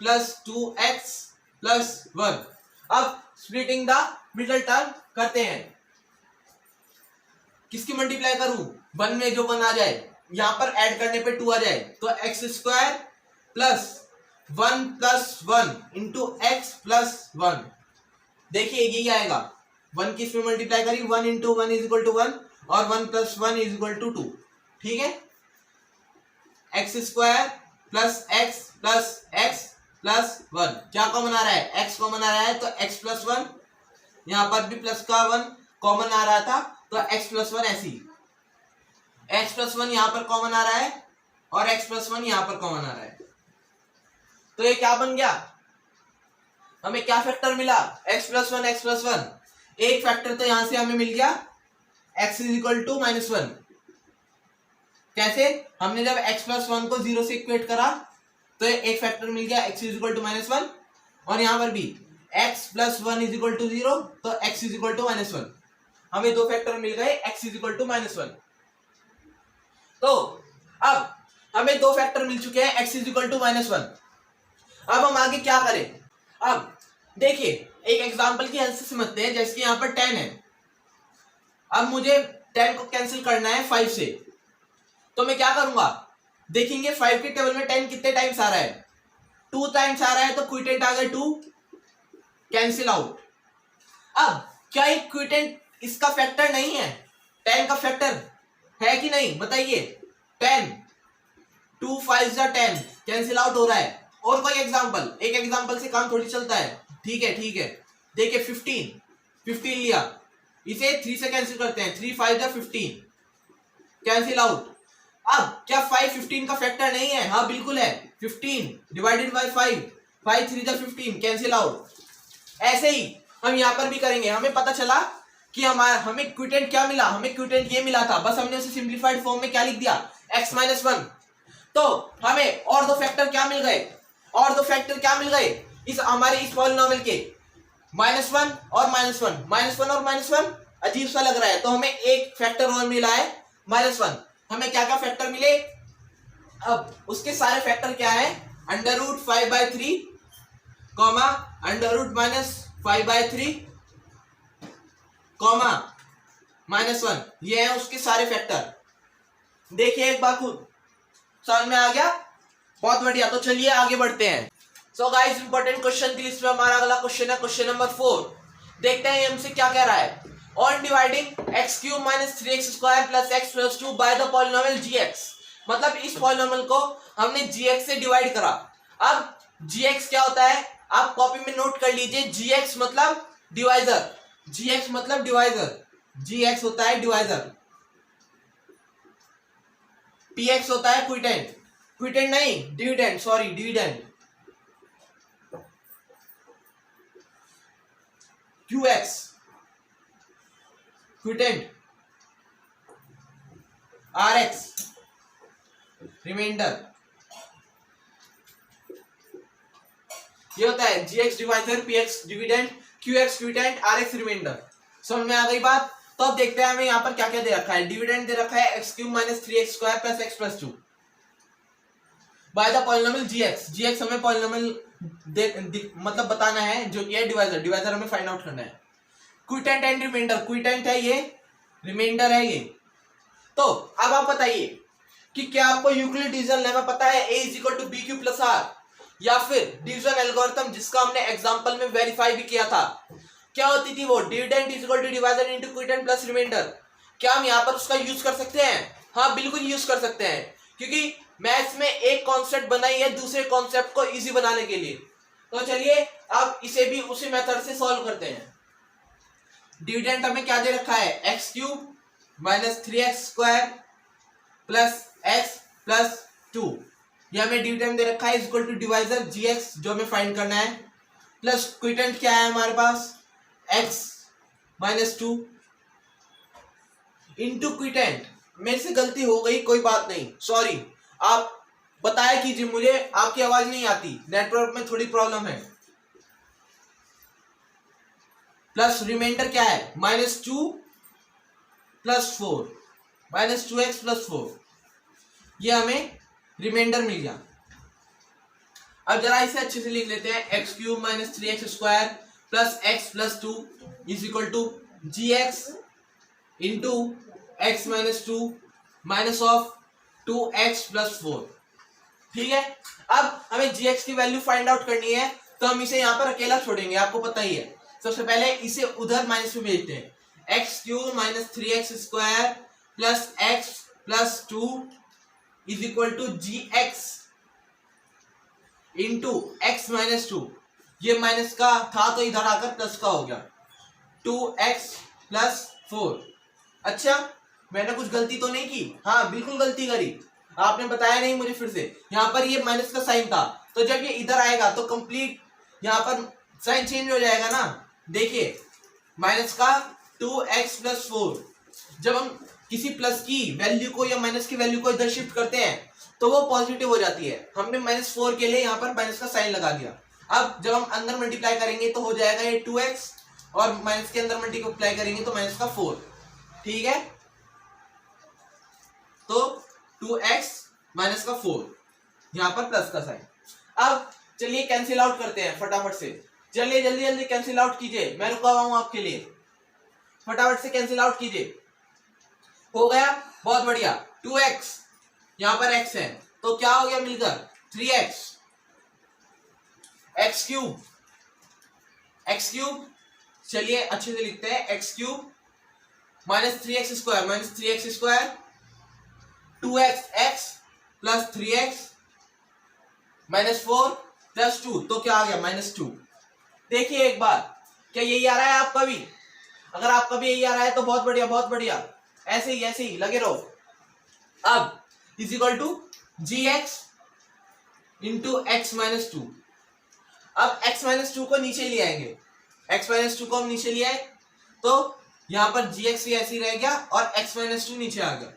प्लस 2x प्लस 1। अब स्प्लिटिंग द मिडल टर्म करते हैं, किसकी मल्टीप्लाई करूं, 1 में जो 1 आ जाए, यहां पर ऐड करने पे 2 आ जाए, तो x square plus 1 plus 1 into x plus 1। देखिए ये आएगा, 1 की इसमें मल्टीप्लाई करी, 1 इंटू 1 इज इक्वल टू 1 और 1 प्लस 1 इज इक्वल टू 2। ठीक है, x square plus x plus 1, क्या कॉमन आ रहा है, एक्स कॉमन आ रहा है, तो एक्स प्लस 1, यहां पर भी प्लस का 1 कॉमन आ रहा था, तो एक्स प्लस 1 ऐसी, एक्स प्लस 1 यहां पर कॉमन आ रहा है और एक्स प्लस 1 यहां पर कॉमन आ रहा है, तो ये क्या बन गया, हमें क्या फैक्टर मिला, x प्लस 1 एक्स प्लस 1। एक फैक्टर तो यहां से हमें मिल गया, x इज इक्वल टू -1। कैसे, हमने जब x प्लस 1 को 0 से इक्वेट करा तो एक फैक्टर मिल गया, x इज इक्वल टू -1, और यहां पर भी x plus 1 is equal to 0, तो x इज इक्वल टू -1। हमें दो फैक्टर मिल गए, x इज इक्वल टू -1। तो अब हमें दो फैक्टर मिल चुके हैं, x इज इक्वल टू -1। अब हम आगे क्या करें, अब देखिए एक एग्जांपल की हेल्प से समझते हैं, जैसे कि यहां पर 10 है, अब मुझे 10 को कैंसिल करना है 5 से, तो मैं क्या करूंगा, देखेंगे 5 के टेबल में 10 कितने टाइम्स आ रहा है, 2 टाइम्स आ रहा है, तो क्विटेंट आ गया 2, कैंसिल आउट। अब क्या ये क्विटेंट इसका फैक्टर नहीं है, 10 का फैक्टर है कि नहीं बताइए, 10 2 5 जा 10, कैंसिल आउट हो रहा है। और कोई एग्जांपल, एक एग्जांपल से काम थोड़ी चलता है, ठीक है देखिए 15 लिया, इसे 3 से कैंसिल करते हैं, 3 5 जा 15, कैंसिल आउट। अब क्या 5 15 का फैक्टर नहीं है, हाँ बिल्कुल है, 15 डिवाइडेड बाय 5, 5 3 जा 15, कैंसिल आउट। ऐसे ही हम यहाँ पर भी करेंगे, हमें पता चला कि हमें क्विटेंट क्या मिला, हमें क्विटेंट ये मिला था, बस हमने उसे सिंप्लीफाइड फॉर्म में क्या लिख दिया, x माइनस 1। तो हमें और दो फैक्टर क्या मिल गए, इस हमारे इस पॉलिनोमियल के, -1 और -1, अजीब सा लग रहा है, तो हमें एक फैक्टर और मिला है -1। हमें क्या क्या फैक्टर मिले, अब उसके सारे फैक्टर क्या है, √5/3, √-5/3, -1, ये है उसके सारे फैक्टर। देखिए एक बार खुद समझ में आ गया, बहुत बढ़िया। तो चलिए आगे बढ़ते हैं। सो गाइस, इंपॉर्टेंट क्वेश्चन की लिस्ट में हमारा अगला क्वेश्चन है क्वेश्चन नंबर 4। देखते हैं हमसे क्या कह रहा है। On dividing x³ - 3x² + x + 2 by the polynomial gx, मतलब इस पॉलिनोमियल को हमने gx से डिवाइड करा। अब gx क्या होता है, आप कॉपी में नोट कर लीजिए, gx मतलब डिवाइजर, gx होता है डिवाइजर, px होता है क्विटेंट नहीं dividend, sorry dividend, qx quotient, rx remainder. ये होता है gx divisor, px dividend, qx quotient, rx remainder. समझ में आ गई बात। तो अब देखते हैं हमें यहाँ पर क्या क्या दे रखा है। डिविडेंड दे रखा है x³ - 3x² + x + 2 by the polynomial gx हमें पॉलिनोमियल मतलब बताना है, जो कि है डिवाइजर हमें फाइंड आउट करना है। क्विटेंट एंड रिमाइंडर, क्विटेंट है ये, रिमाइंडर है ये। तो अब आप बताइए कि क्या आपको यूक्लिड डिवीजन लेमा पता है, a = bq + r, या फिर डिवीजन एल्गोरिथम जिसका हमने एग्जांपल में वेरीफाई भी किया था, क्या होती थी वो, डिविडेंड = डिवाइजर * क्विटेंट प्लस रिमाइंडर। क्या हम यहाँ पर उसका यूज कर सकते हैं, हाँ बिल्कुल यूज कर सकते हैं, क्योंकि मैथ्स में एक कॉन्सेप्ट बनाई है दूसरे कॉन्सेप्ट को इजी बनाने के लिए। तो चलिए अब इसे भी उसी मेथड से सॉल्व करते हैं। डिविडेंड हमें क्या दे रखा है, x³ - 3x² + x + 2, ये हमें डिविडेंड दे रखा है, इक्वल टू डिवाइजर gx जो हमें फाइंड करना है, प्लस क्विटेंट क्या है हमारे पास, x - 2 इंटू क्विटेंट। मेरे से गलती हो गई, कोई बात नहीं, सॉरी, आप बताया कीजिए मुझे, आपकी आवाज नहीं आती, नेटवर्क में थोड़ी प्रॉब्लम है। प्लस रिमाइंडर क्या है, -2 + 4, -2x + 4, ये हमें रिमाइंडर मिल गया। अब जरा इसे अच्छे से लिख लेते हैं, x³ - 3x² + x + 2 = gx into x minus 2 minus of 2x plus 4। ठीक है, अब हमें gx की वैल्यू फाइंड आउट करनी है, तो हम इसे यहाँ पर अकेला छोड़ेंगे, आपको पता ही है। सबसे पहले इसे उधर माइनस में भेजते हैं, X cube minus 3x square plus x plus 2 is equal to G X into X minus 2। ये माइनस का था तो इधर आकर प्लस का हो गया, 2x प्लस 4। अच्छा, मैंने कुछ गलती तो नहीं की? हाँ बिल्कुल गलती करी, आपने बताया नहीं मुझे। फिर से यहाँ पर ये माइनस का साइन था, तो जब ये इधर आएगा तो कंप्लीट यहाँ पर साइन चेंज हो जाएगा ना। देखिए माइनस का 2x प्लस 4, जब हम किसी प्लस की वैल्यू को या माइनस की वैल्यू को इधर शिफ्ट करते हैं तो वो पॉजिटिव हो जाती है। हमने -4 के लिए यहाँ पर माइनस का साइन लगा दिया। अब जब हम अंदर मल्टीप्लाई करेंगे तो हो जाएगा ये 2x, और माइनस के अंदर मल्टीप्लाई करेंगे तो माइनस का 4। ठीक है, तो 2x माइनस का 4, यहाँ पर प्लस का साइन। अब चलिए कैंसिल आउट करते हैं फटाफट से। चलिए जल्दी जल्दी कैंसिल आउट कीजिए, मैं रुका हुआ हूं आपके लिए, फटाफट से कैंसिल आउट कीजिए। हो गया, बहुत बढ़िया। 2x यहाँ पर x है तो क्या हो गया मिलकर 3x, x क्यूब, चलिए अच्छे से लिखते हैं, x cube minus 3x square 2x plus 3x minus 4 plus 2, तो क्या आ गया -2। देखिए एक बार, क्या यही आ रहा है आपका भी? अगर आपका भी यही आ रहा है तो बहुत बढ़िया, बहुत बढ़िया, ऐसे ही लगे रहो। अब is equal to G X into X minus 2। अब x माइनस 2 को नीचे ले आएंगे, x माइनस 2 को हम नीचे ले आए तो यहां पर जी एक्स ऐसे ही रह गया और x माइनस 2 नीचे आ गया।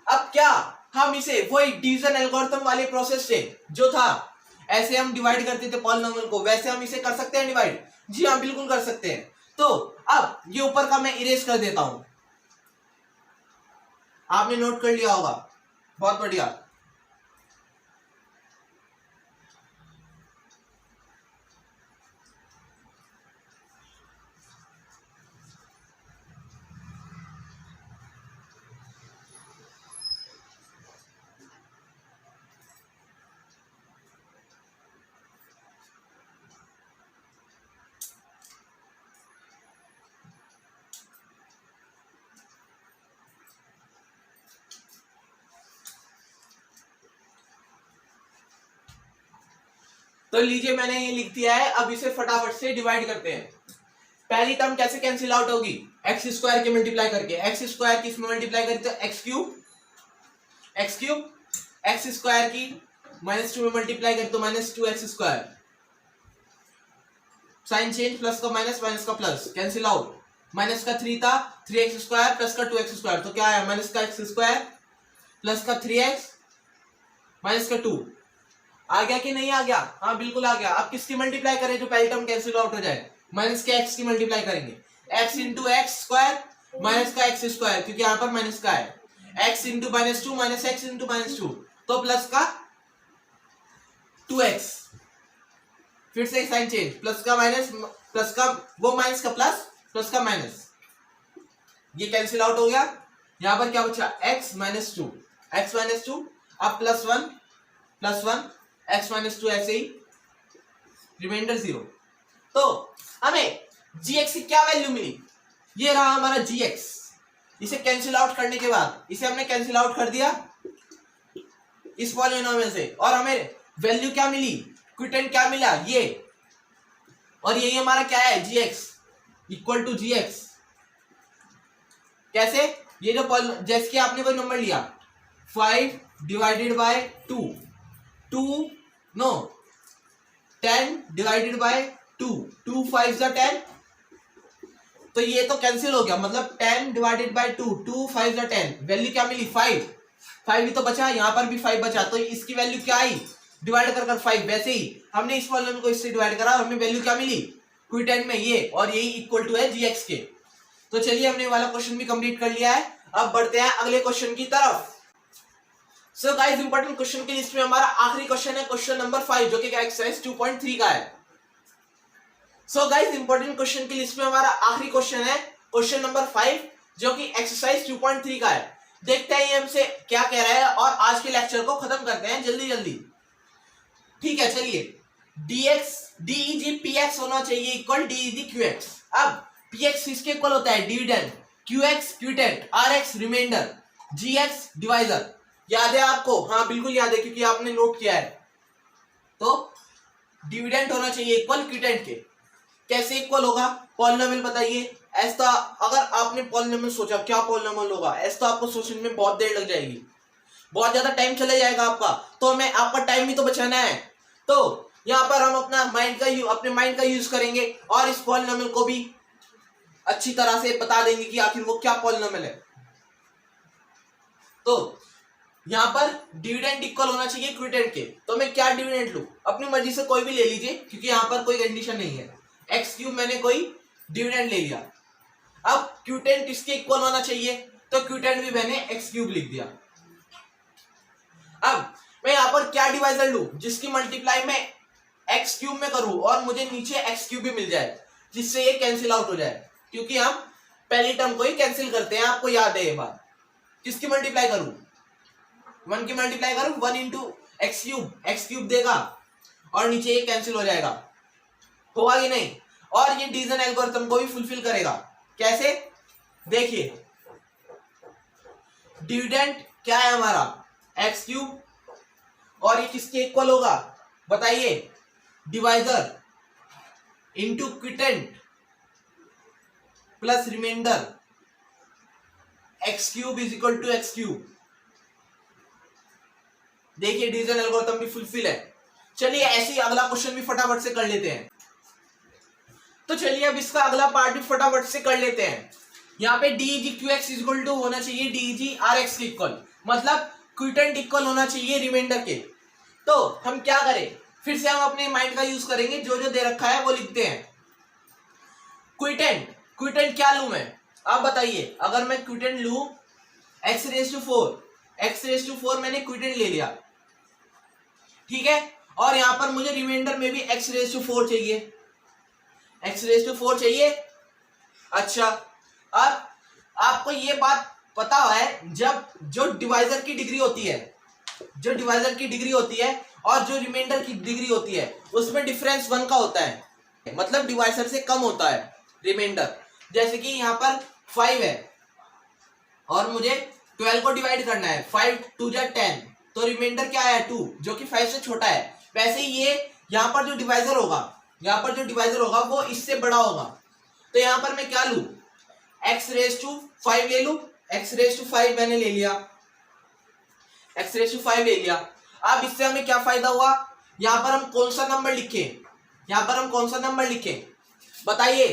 अब क्या हम इसे वही डिवीजन एल्गोरिथम वाले प्रोसेस से जो था, ऐसे हम डिवाइड करते थे पॉलिनोमियल को, वैसे हम इसे कर सकते हैं डिवाइड? जी हाँ बिल्कुल कर सकते हैं। तो अब ये ऊपर का मैं इरेज कर देता हूं, आपने नोट कर लिया होगा, बहुत बढ़िया। तो लीजिए मैंने ये लिख दिया है, अब इसे फटाफट से डिवाइड करते हैं। पहली टर्म कैसे कैंसिल आउट होगी? एक्स स्क्वायर के मल्टीप्लाई करके, एक्स स्क्वायर की इसमें मल्टीप्लाई करें तो एक्स क्यूब, एक्स स्क्वायर की -2 में मल्टीप्लाई करें तो -2x square, sign change, plus का माइनस, माइनस का प्लस, कैंसिल आउट। माइनस का 3 था, 3x स्क्वायर प्लस का 2x स्क्वायर, तो क्या आया माइनस का x स्क्वायर प्लस का 3x माइनस का 2। आ गया कि नहीं आ गया? हाँ बिल्कुल आ गया। अब किसकी मल्टीप्लाई करें जो पहली टर्म कैंसिल आउट हो जाए? माइनस के x की मल्टीप्लाई करेंगे, x into x square minus का x स्क्वायर, क्योंकि यहाँ पर माइनस का है, x into -2 minus x into -2, तो प्लस का 2x, फिर से साइन चेंज, प्लस का माइनस, प्लस का वो माइनस का प्लस, प्लस का माइनस, ये कैंसिल आउट हो गया। यहाँ पर क्या बचा? x -2, अब +1 x -2, ऐसे ही रिमाइंडर 0। तो हमें gx की क्या वैल्यू मिली? ये रहा हमारा gx। इसे कैंसिल आउट करने के बाद, इसे हमने कैंसिल आउट कर दिया इस पॉलिनोमियल से, और हमें वैल्यू क्या मिली? क्विटेंट क्या मिला? ये, और यही हमारा क्या है? gx equal to gx। कैसे? ये जो जैसे कि आपने कोई नंबर लिया 5 डिवाइडेड बाय 10 डिवाइडेड बाय 2 5 10, तो ये तो कैंसिल हो गया, मतलब 10 डिवाइडेड बाय 2 5 10, वैल्यू क्या मिली? 5 ही तो बचा, यहाँ पर भी 5 बचा, तो इसकी वैल्यू क्या आई? डिवाइड कर 5। वैसे ही हमने इस पॉलिनोमियल को इससे डिवाइड करा, हमें वैल्यू क्या मिली क्विटेंट में? ये, और यही इक्वल टू है gx के। तो चलिए हमने वाला क्वेश्चन भी कंप्लीट कर लिया है। अब बढ़ते हैं अगले क्वेश्चन की तरफ। सो गाइस, इंपॉर्टेंट क्वेश्चन की लिस्ट में हमारा आखिरी क्वेश्चन है क्वेश्चन नंबर 5, जो कि एक्सरसाइज 2.3 का है। सो गाइस, इंपॉर्टेंट क्वेश्चन की लिस्ट में हमारा आखिरी क्वेश्चन है क्वेश्चन नंबर 5, जो कि एक्सरसाइज 2.3 का है। देखते हैं ये हमसे क्या कह रहा है और आज के लेक्चर को खत्म करते हैं जल्दी जल्दी। ठीक है, चलिए dx deg px होना चाहिए इक्वल deg qx। अब px किसके इक्वल होता है? Dividend, qx quotient, rx remainder, gx divisor. याद है आपको? हाँ बिल्कुल याद है क्योंकि आपने नोट किया है। तो डिविडेंड होना चाहिए इक्वल क्यूटेंट के। कैसे इक्वल होगा? पॉलिनोमियल बताइए। ऐसा अगर आपने पॉलिनोमियल सोचा क्या पॉलिनोमियल होगा, ऐसा तो आपको सोचने में बहुत देर लग जाएगी, बहुत ज्यादा टाइम चले जाएगा आपका। तो हमें आपका टाइम भी तो बचाना है। तो यहाँ पर हम अपने माइंड का यूज करेंगे और इस पॉलिनोमियल को भी अच्छी तरह से बता देंगे कि आखिर वो क्या पॉलिनोमियल है। तो यहाँ पर डिविडेंड इक्वल होना चाहिए क्यूटेंट के। तो मैं क्या डिविडेंड लूं? अपनी मर्जी से कोई भी ले लीजिए क्योंकि यहाँ पर कोई कंडीशन नहीं है। एक्स क्यूब मैंने कोई डिविडेंड ले लिया। अब क्यूटेंट इसके इक्वल होना चाहिए तो क्यूटेंट भी मैंने एक्स क्यूब लिख दिया। अब मैं यहाँ पर क्या डिवाइजर लूं जिसकी मल्टीप्लाई मैं एक्स क्यूब में करूं और मुझे नीचे एक्स क्यूब भी मिल जाए, जिससे ये कैंसिल आउट हो जाए, क्योंकि हम पहली टर्म को ही कैंसिल करते हैं। आपको याद है ये बात। किसकी मल्टीप्लाई करूं? 1 की मल्टीप्लाई करूं, 1 इंटू एक्स क्यूब देगा और नीचे ये कैंसिल हो जाएगा। होगा कि नहीं? और ये डिवीजन एल्गोरिथम को भी फुलफिल करेगा। कैसे? देखिए, डिविडेंड क्या है हमारा? एक्स क्यूब, और ये किसके इक्वल होगा बताइए? Divisor into quotient plus remainder, x cube is equal to x cube. देखिए डिवीजन एल्गोरिथम भी फुलफिल है। चलिए ऐसे ही अगला क्वेश्चन भी फटाफट से कर लेते हैं। तो चलिए अब इसका अगला पार्ट भी फटाफट से कर लेते हैं। यहाँ पे deg qx is equal to होना चाहिए deg rx के इक्वल, मतलब क्यूटेंट इक्वल होना चाहिए रिमाइंडर के। तो हम क्या करें? फिर से हम अपने माइंड का यूज करेंगे। जो जो दे रखा है वो लिखते हैं। क्यूटेंट क्या लूं मैं? आप बताइए। अगर मैं क्यूटेंट लूं x रेज टू 4 मैंने क्यूटेंट ले लिया, ठीक है। और यहां पर मुझे रिमाइंडर में भी x रेज टू 4 चाहिए, x रेज टू 4 चाहिए। अच्छा, अब आपको ये बात पता है, जब जो डिवाइजर की डिग्री होती है और जो रिमाइंडर की डिग्री होती है उसमें डिफरेंस 1 का होता है, मतलब डिवाइजर से कम होता है रिमाइंडर। जैसे कि यहाँ पर 5 है और मुझे 12 को डिवाइड करना है, 5 2 जा 10, तो रिमाइंडर क्या है? 2, जो कि 5 से छोटा है। वैसे ही ये यहाँ पर जो डिवाइजर होगा वो इससे बड़ा होगा। तो यहाँ पर मैं क्या लूं? x रेज टू 5 ले लूं। x रेज टू 5 मैंने ले लिया, x रेज टू 5 ले लिया। अब इससे हमें क्या फायदा हुआ? यहाँ पर हम कौन सा नंबर लिखें? बताइए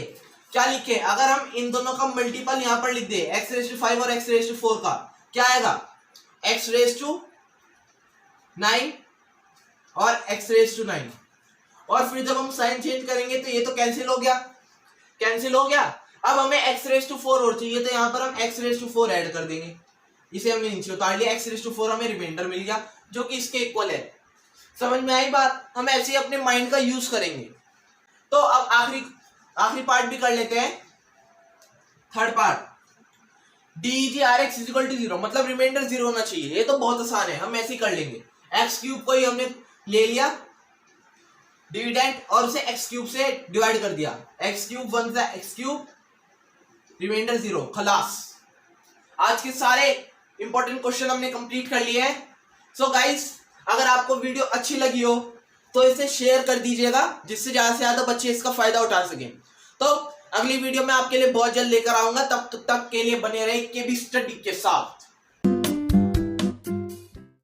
क्या लिखें? अगर हम इन दोनों का मल्टीपल यहाँ पर लिख दे, x रेज टू 5 और x रेज टू 4 का, क्या आएगा? x रेज टू 9 और x रेज टू 9। और फिर जब हम साइन चेंज करेंगे तो ये तो कैंसिल हो गया। अब हमें x रेज टू 4 और चाहिए, तो यहाँ पर हम x रेज टू 4 ऐड कर देंगे। इसे हमने नीचे उतार लिया, x रेज टू 4 हमें रिमाइंडर मिल गया जो कि इसके इक्वल है। समझ में आई बात? हम ऐसे ही अपने माइंड का यूज करेंगे। तो अब आखिरी पार्ट भी कर लेते हैं, third part. deg rx is equal to 0, मतलब रिमाइंडर 0 होना चाहिए। ये तो बहुत आसान है, हम ऐसे ही कर लेंगे। एक्स क्यूब को ही हमने ले लिया डिविडेंड और उसे एक्स क्यूब से डिवाइड कर दिया। एक्स क्यूब 1 से एक्स क्यूब, रिमाइंडर 0, खलास। आज के सारे इंपॉर्टेंट क्वेश्चन हमने कंप्लीट कर लिए हैं। सो गाइस, अगर आपको वीडियो अच्छी लगी हो तो इसे शेयर कर दीजिएगा, जिससे ज्यादा से ज्यादा बच्चे इसका फायदा उठा सकें। तो अगली वीडियो में आपके लिए बहुत जल्द लेकर आऊंगा। तब तक के लिए बने रहे केबी स्टडी के साथ।